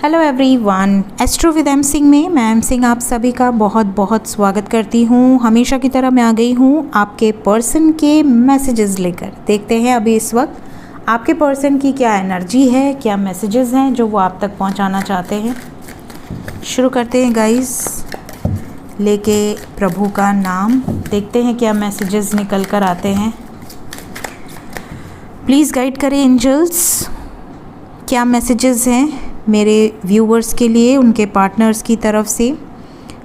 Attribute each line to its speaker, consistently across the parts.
Speaker 1: Hello everyone, astro with M Singh में मैं M Singh आप सभी का बहुत बहुत स्वागत करती हूँ। हमेशा की तरह मैं आ गई हूँ आपके पर्सन के मैसेजेस लेकर। देखते हैं अभी इस वक्त आपके पर्सन की क्या एनर्जी है, क्या मैसेजेस हैं जो वो आप तक पहुँचाना चाहते हैं। शुरू करते हैं गाइस, लेके प्रभु का नाम। देखते हैं क्या मैसेजेस निकल कर आते हैं। प्लीज़ गाइड करें एंजल्स, क्या मैसेजेस हैं मेरे व्यूवर्स के लिए, उनके पार्टनर्स की तरफ से।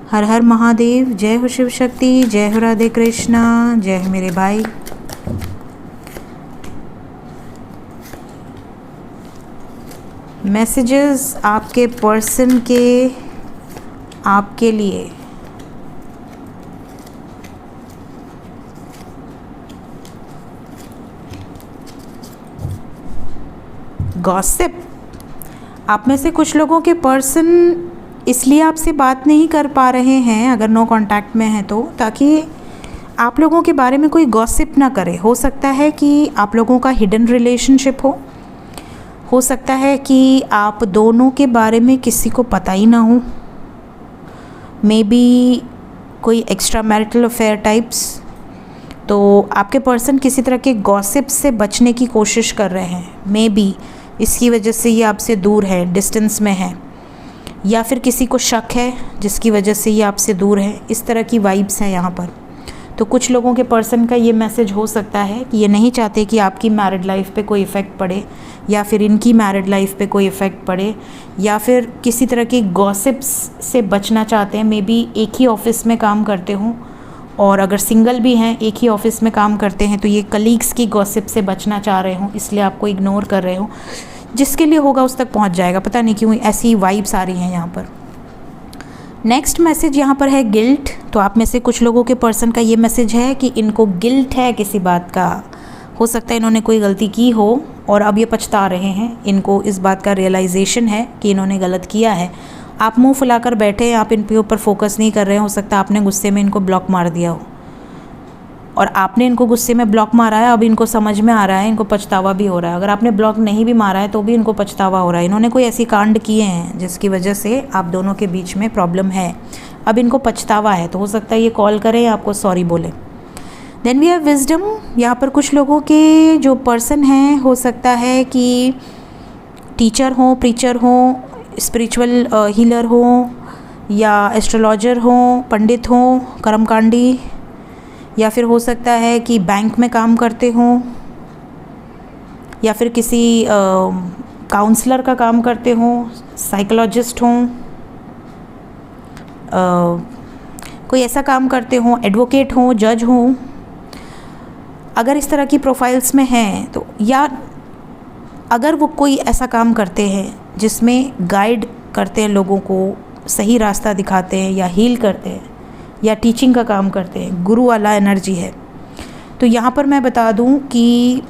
Speaker 1: हर हर महादेव, जय हो शिव शक्ति, जय हो राधे कृष्णा, जय हो मेरे भाई। मैसेजेस आपके पर्सन के आपके लिए। गॉसिप, आप में से कुछ लोगों के पर्सन इसलिए आपसे बात नहीं कर पा रहे हैं अगर नो कांटेक्ट में हैं तो, ताकि आप लोगों के बारे में कोई गॉसिप ना करे। हो सकता है कि आप लोगों का हिडन रिलेशनशिप हो सकता है कि आप दोनों के बारे में किसी को पता ही ना हो। मे बी कोई एक्स्ट्रा मैरिटल अफेयर टाइप्स। तो आपके पर्सन किसी तरह के गॉसिप से बचने की कोशिश कर रहे हैं। मे बी इसकी वजह से ये आपसे दूर है, डिस्टेंस में है, या फिर किसी को शक है जिसकी वजह से ये आपसे दूर है। इस तरह की वाइब्स हैं यहाँ पर। तो कुछ लोगों के पर्सन का ये मैसेज हो सकता है कि ये नहीं चाहते कि आपकी मैरिड लाइफ पे कोई इफ़ेक्ट पड़े, या फिर इनकी मैरिड लाइफ पे कोई इफ़ेक्ट पड़े, या फिर किसी तरह की गॉसिप्स से बचना चाहते हैं। मे बी एक ही ऑफिस में काम करते हों, और अगर सिंगल भी हैं, एक ही ऑफिस में काम करते हैं, तो ये कलीग्स की गॉसिप से बचना चाह रहे हों, इसलिए आपको इग्नोर कर रहे हों। जिसके लिए होगा उस तक पहुंच जाएगा, पता नहीं क्यों ऐसी वाइब्स आ रही हैं यहाँ पर। नेक्स्ट मैसेज यहाँ पर है गिल्ट। तो आप में से कुछ लोगों के पर्सन का ये मैसेज है कि इनको गिल्ट है किसी बात का। हो सकता है इन्होंने कोई गलती की हो और अब ये पछता रहे हैं। इनको इस बात का रियलाइजेशन है कि इन्होंने गलत किया है। आप मुंह फुलाकर बैठे हैं, आप इन पे ऊपर फोकस नहीं कर रहे हैं। हो सकता है आपने गुस्से में इनको ब्लॉक मार दिया हो, और आपने इनको गुस्से में ब्लॉक मारा है। अब इनको समझ में आ रहा है, इनको पछतावा भी हो रहा है। अगर आपने ब्लॉक नहीं भी मारा है तो भी इनको पछतावा हो रहा है। इन्होंने कोई ऐसी कांड किए हैं जिसकी वजह से आप दोनों के बीच में प्रॉब्लम है। अब इनको पछतावा है, तो हो सकता है ये कॉल करें या आपको सॉरी बोले। Then we have wisdom. यहाँ पर कुछ लोगों के जो पर्सन हैं, हो सकता है कि टीचर हों, प्रीचर हों, स्पिरिचुअल हीलर हों, या एस्ट्रोलॉजर हों, पंडित हों, कर्मकांडी, या फिर हो सकता है कि बैंक में काम करते हों, या फिर किसी काउंसलर का काम करते हों, साइकोलॉजिस्ट हों, कोई ऐसा काम करते हों, एडवोकेट हों, जज हों। अगर इस तरह की प्रोफाइल्स में हैं तो, या अगर वो कोई ऐसा काम करते हैं जिसमें गाइड करते हैं, लोगों को सही रास्ता दिखाते हैं, या हील करते हैं, या टीचिंग का काम करते हैं, गुरु वाला एनर्जी है, तो यहाँ पर मैं बता दूँ कि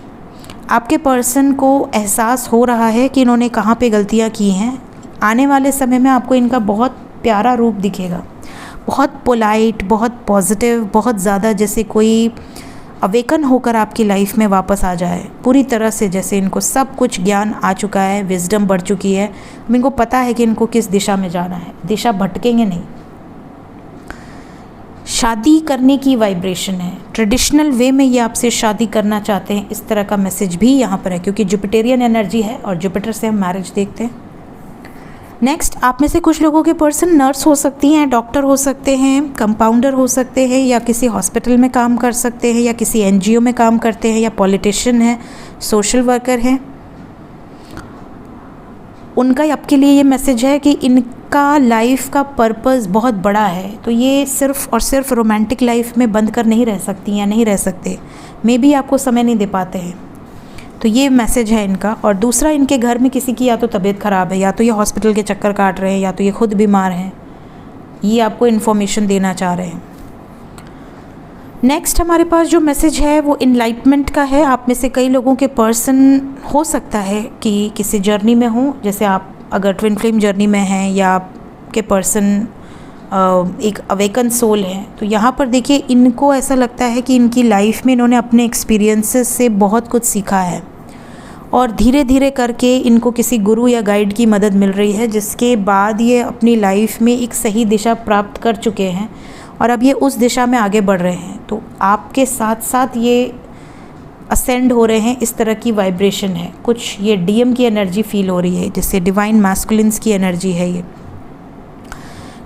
Speaker 1: आपके पर्सन को एहसास हो रहा है कि इन्होंने कहाँ पे गलतियाँ की हैं। आने वाले समय में आपको इनका बहुत प्यारा रूप दिखेगा, बहुत पोलाइट, बहुत पॉजिटिव, बहुत ज़्यादा जैसे कोई अवेकन होकर आपकी लाइफ में वापस आ जाए पूरी तरह से। जैसे इनको सब कुछ ज्ञान आ चुका है, विजडम बढ़ चुकी है। अब इनको पता है कि इनको किस दिशा में जाना है, दिशा भटकेंगे नहीं। शादी करने की वाइब्रेशन है, ट्रेडिशनल वे में ये आपसे शादी करना चाहते हैं। इस तरह का मैसेज भी यहाँ पर है, क्योंकि जुपिटेरियन एनर्जी है और जुपिटर से हम मैरिज देखते हैं। नेक्स्ट, आप में से कुछ लोगों के पर्सन नर्स हो सकती हैं, डॉक्टर हो सकते हैं, कंपाउंडर हो सकते हैं, या किसी हॉस्पिटल में काम कर सकते हैं, या किसी एनजीओ में काम करते हैं, या पॉलिटिशियन हैं, सोशल वर्कर हैं। उनका आपके लिए ये मैसेज है कि इनका लाइफ का पर्पस बहुत बड़ा है, तो ये सिर्फ और सिर्फ रोमांटिक लाइफ में बंद कर नहीं रह सकती या नहीं रह सकते। मे बी आपको समय नहीं दे पाते हैं, तो ये मैसेज है इनका। और दूसरा, इनके घर में किसी की या तो तबीयत ख़राब है, या तो ये हॉस्पिटल के चक्कर काट रहे हैं, या तो ये खुद बीमार हैं। ये आपको इन्फॉर्मेशन देना चाह रहे हैं। नेक्स्ट हमारे पास जो मैसेज है वो इनलाइटमेंट का है। आप में से कई लोगों के पर्सन हो सकता है कि किसी जर्नी में हो, जैसे आप अगर ट्विन फ्लेम जर्नी में हैं, या आपके पर्सन एक अवेकन सोल है। तो यहाँ पर देखिए, इनको ऐसा लगता है कि इनकी लाइफ में इन्होंने अपने एक्सपीरियंसेस से बहुत कुछ सीखा है, और धीरे धीरे करके इनको किसी गुरु या गाइड की मदद मिल रही है, जिसके बाद ये अपनी लाइफ में एक सही दिशा प्राप्त कर चुके हैं और अब ये उस दिशा में आगे बढ़ रहे हैं। तो आपके साथ साथ ये असेंड हो रहे हैं, इस तरह की वाइब्रेशन है। कुछ ये डीएम की एनर्जी फील हो रही है, जिससे डिवाइन मैस्कुलिन्स की एनर्जी है ये।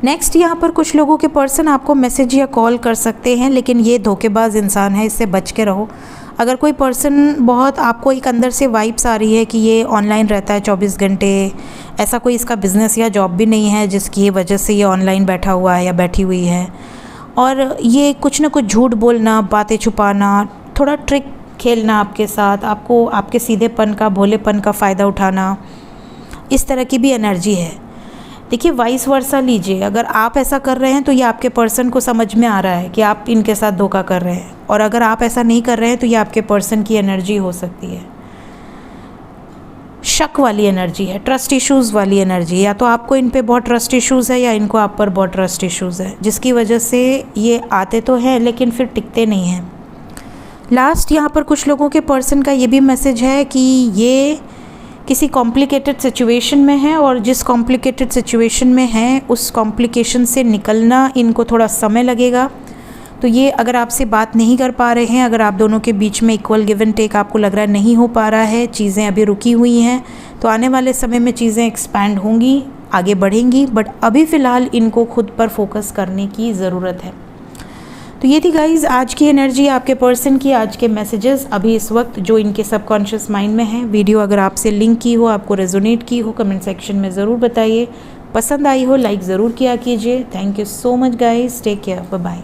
Speaker 1: नेक्स्ट यहाँ पर कुछ लोगों के पर्सन आपको मैसेज या कॉल कर सकते हैं, लेकिन ये धोखेबाज इंसान है, इससे बच के रहो। अगर कोई पर्सन बहुत आपको एक अंदर से वाइब्स आ रही है कि ये ऑनलाइन रहता है 24 घंटे, ऐसा कोई इसका बिज़नेस या जॉब भी नहीं है जिसकी वजह से ये ऑनलाइन बैठा हुआ है या बैठी हुई है, और ये कुछ ना कुछ झूठ बोलना, बातें छुपाना, थोड़ा ट्रिक खेलना आपके साथ, आपको आपके सीधेपन का, भोलेपन का फ़ायदा उठाना, इस तरह की भी एनर्जी है। देखिए वाइस वर्सा लीजिए, अगर आप ऐसा कर रहे हैं तो ये आपके पर्सन को समझ में आ रहा है कि आप इनके साथ धोखा कर रहे हैं, और अगर आप ऐसा नहीं कर रहे हैं तो ये आपके पर्सन की एनर्जी हो सकती है। शक वाली एनर्जी है, ट्रस्ट इश्यूज़ वाली एनर्जी, या तो आपको इन पे बहुत ट्रस्ट इश्यूज़ है या इनको आप पर बहुत ट्रस्ट इश्यूज़ है, जिसकी वजह से ये आते तो हैं लेकिन फिर टिकते नहीं हैं। लास्ट यहाँ पर कुछ लोगों के पर्सन का ये भी मैसेज है कि ये किसी कॉम्प्लिकेटेड सिचुएशन में है, और जिस कॉम्प्लिकेटेड सिचुएशन में है उस कॉम्प्लिकेशन से निकलना इनको थोड़ा समय लगेगा। तो ये अगर आपसे बात नहीं कर पा रहे हैं, अगर आप दोनों के बीच में इक्वल गिव एंड टेक आपको लग रहा है नहीं हो पा रहा है, चीज़ें अभी रुकी हुई हैं, तो आने वाले समय में चीज़ें एक्सपैंड होंगी, आगे बढ़ेंगी, बट अभी फ़िलहाल इनको खुद पर फोकस करने की ज़रूरत है। तो ये थी गाइज़ आज की एनर्जी आपके पर्सन की, आज के मैसेजेस अभी इस वक्त जो इनके सबकॉन्शियस माइंड में है। वीडियो अगर आपसे लिंक की हो, आपको रेजोनेट की हो, कमेंट सेक्शन में ज़रूर बताइए। पसंद आई हो लाइक ज़रूर किया कीजिए। Thank you so much guys, take care, bye bye.